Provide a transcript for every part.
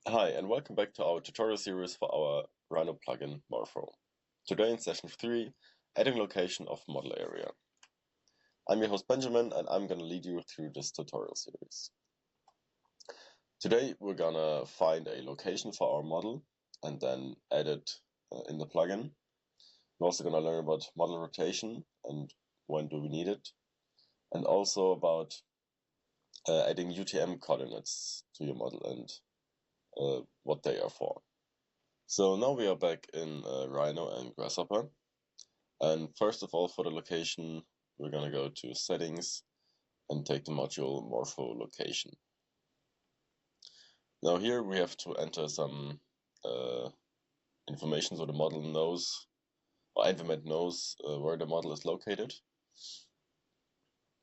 Hi, and welcome back to our tutorial series for our Rhino plugin Morpho. Today in session 3, adding location of model area. I'm your host Benjamin, and I'm going to lead you through this tutorial series. Today we're going to find a location for our model and then add it in the plugin. We're also going to learn about model rotation and when do we need it, and also about adding UTM coordinates to your model and what they are for. So now we are back in Rhino and Grasshopper, and first of all, for the location we're going to go to settings and take the module Morpho location. Now here we have to enter some information so the model knows, or ENVI-met knows where the model is located.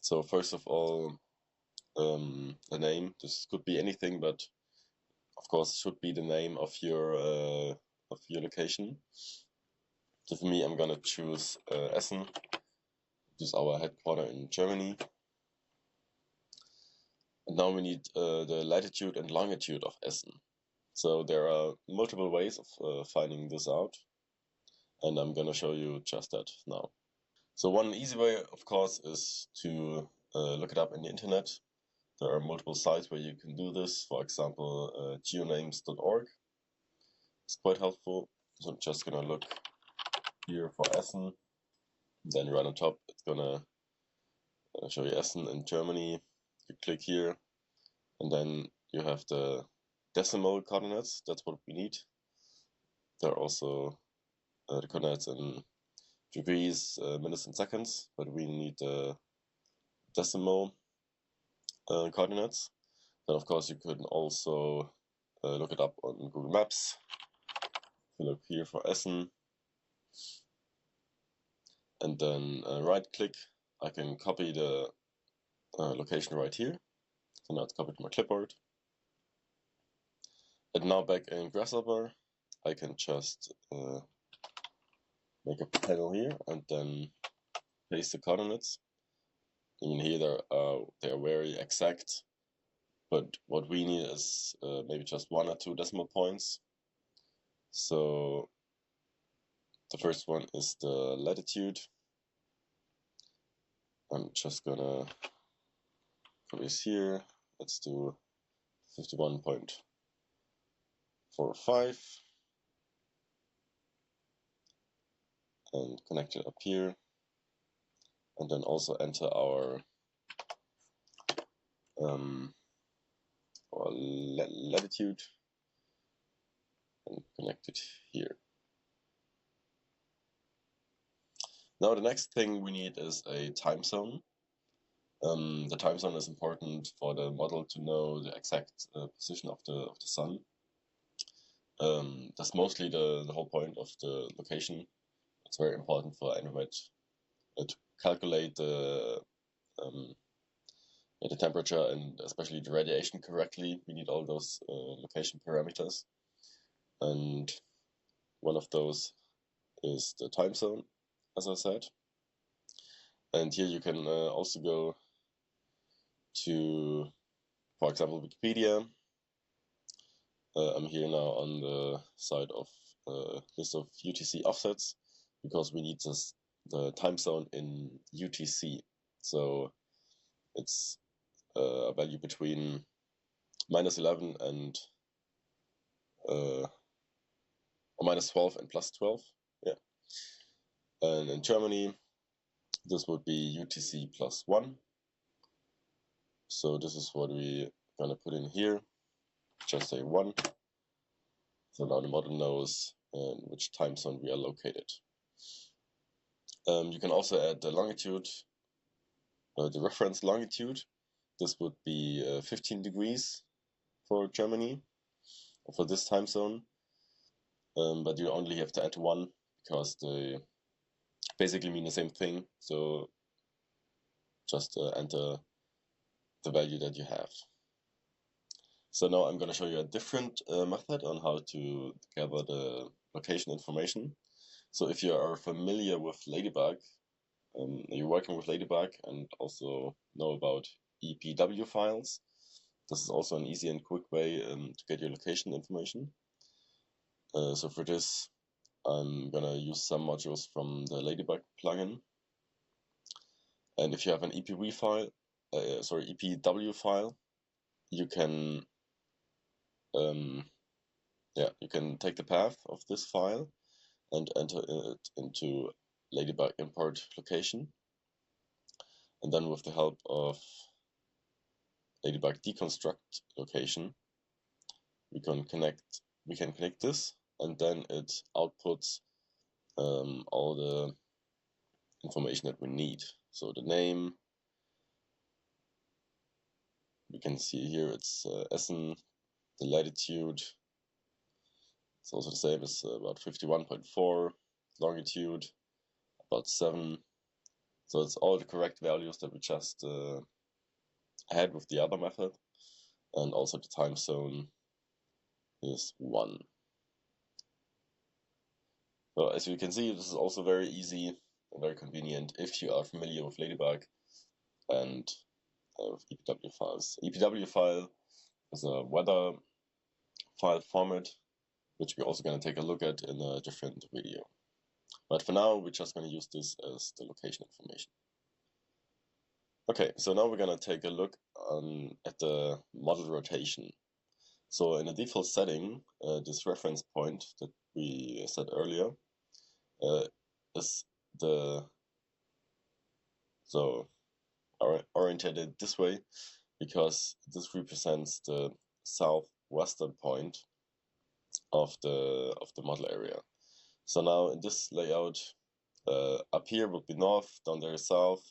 So first of all, the name. This could be anything, but of course should be the name of your location. So for me, I'm gonna choose Essen. This is our headquarters in Germany. And now we need the latitude and longitude of Essen. So there are multiple ways of finding this out, and I'm gonna show you just that now. So one easy way, of course, is to look it up in the internet. There are multiple sites where you can do this. For example, geonames.org. It's quite helpful. So I'm just gonna look here for Essen. Then right on top, it's gonna show you Essen in Germany. You click here, and then you have the decimal coordinates. That's what we need. There are also the coordinates in degrees, minutes, and seconds, but we need the decimal coordinates. Then, of course, you could also look it up on Google Maps. If you look here for Essen, and then right-click, I can copy the location right here. So now it's copied to my clipboard. And now back in Grasshopper, I can just make a panel here and then paste the coordinates. Even here they are very exact, but what we need is maybe just 1 or 2 decimal points. So the first one is the latitude. I'm just gonna put this here. Let's do 51.45 and connect it up here, and then also enter our latitude and connect it here. Now the next thing we need is a time zone. The time zone is important for the model to know the exact position of the sun. That's mostly the whole point of the location. It's very important for ENVI-met to calculate the temperature and especially the radiation correctly. We need all those location parameters, and one of those is the time zone, as I said. And here you can also go to, for example, Wikipedia. I'm here now on the side of list of UTC offsets because we need the time zone in UTC. So it's a value between -11 and or -12 and +12. Yeah. And in Germany, this would be UTC +1. So this is what we're gonna put in here. Just say 1. So now the model knows in which time zone we are located. You can also add the longitude, the reference longitude. This would be 15 degrees for Germany, or for this time zone. But you only have to enter 1 because they basically mean the same thing. So just enter the value that you have. So now I'm going to show you a different method on how to gather the location information. So if you are familiar with Ladybug, you're working with Ladybug and also know about EPW files, this is also an easy and quick way to get your location information. So for this, I'm gonna use some modules from the Ladybug plugin. And if you have an EPW file, EPW file, you can you can take the path of this file and enter it into Ladybug import location. And then with the help of Ladybug deconstruct location, we can connect this, and then it outputs all the information that we need. So the name, we can see here it's Essen, the latitude, it's also the same, it's about 51.4, longitude about 7. So it's all the correct values that we just had with the other method, and also the time zone is 1. So as you can see, this is also very easy and very convenient if you are familiar with Ladybug and with EPW files. EPW file is a weather file format, which we're also going to take a look at in a different video. But for now, we're just going to use this as the location information. Okay, so now we're going to take a look at the model rotation. So in the default setting, this reference point that we set earlier is oriented this way because this represents the southwestern point of the model area. So now in this layout, up here will be north, down there is south,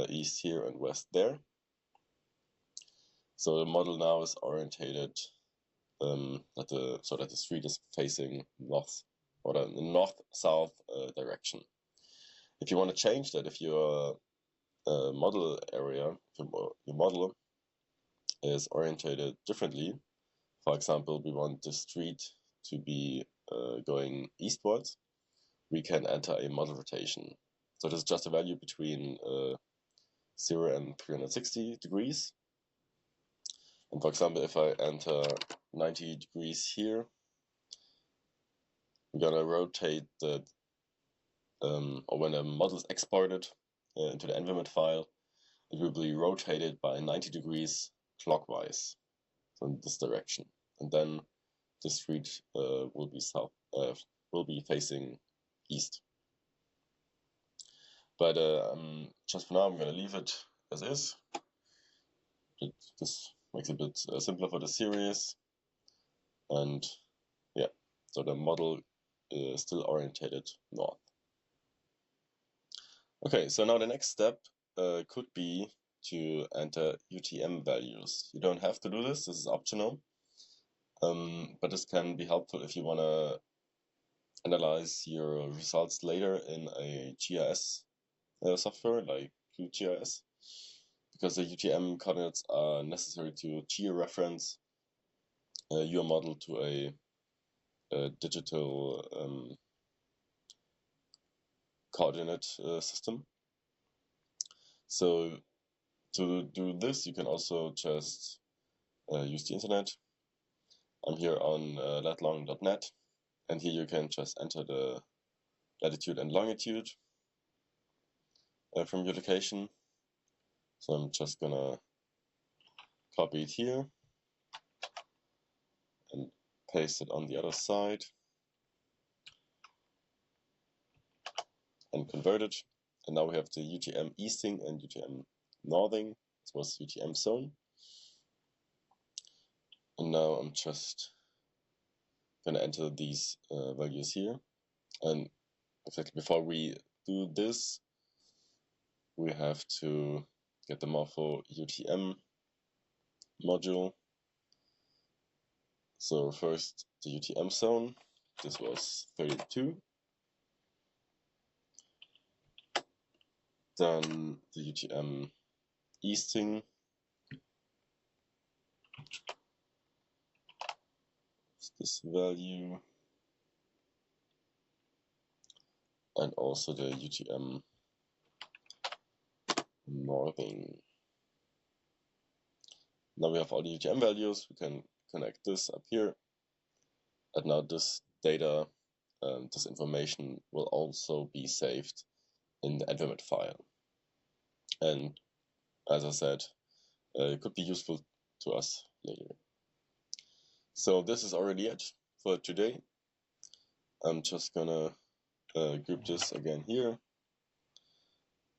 east here, and west there. So the model now is orientated so that the street is facing north, or the north-south direction. If you want to change that, if your model area, your model is orientated differently, for example, we want the street to be going eastwards, we can enter a model rotation. So this is just a value between 0 and 360 degrees. And for example, if I enter 90 degrees here, we're gonna rotate the, or when a model is exported into the ENVI-met file, it will be rotated by 90 degrees clockwise, so in this direction. And then the street will be facing east. But just for now, I'm gonna leave it as is. This makes it a bit simpler for the series, and yeah, so the model is still orientated north. Okay, so now the next step could be to enter UTM values. You don't have to do this, this is optional, but this can be helpful if you want to analyze your results later in a GIS software like QGIS, because the UTM coordinates are necessary to georeference your model to a digital coordinate system. So to do this, you can also just use the internet. I'm here on latlong.net, and here you can just enter the latitude and longitude from your location. So I'm just gonna copy it here and paste it on the other side and convert it. And now we have the UTM easting and UTM northing. This was UTM zone. And now I'm just gonna enter these values here. And exactly before we do this, we have to get the Morpho UTM module. So first the UTM zone, this was 32. Then the UTM easting, this value, and also the UTM northing. Now we have all the UTM values. We can connect this up here. And now this data, this information will also be saved in the ENVI-met file. And as I said, it could be useful to us later. So this is already it for today. I'm just gonna group this again here,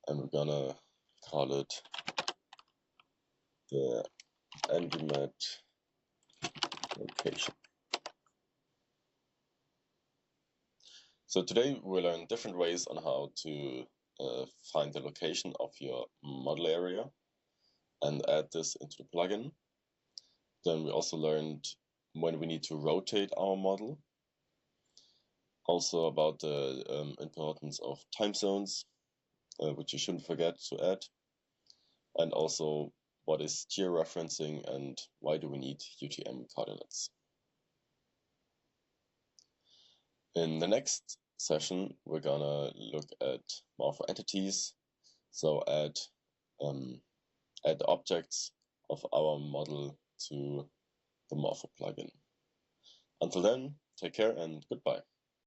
and we're gonna call it the ENVI-met location. So today we'll learn different ways on how to find the location of your model area and add this into the plugin. Then we also learned when we need to rotate our model. Also about the importance of time zones, which you shouldn't forget to add. And also what is georeferencing and why do we need UTM coordinates. In the next session, we're gonna look at Morpho entities, so add objects of our model to the Morpho plugin. Until then, take care and goodbye.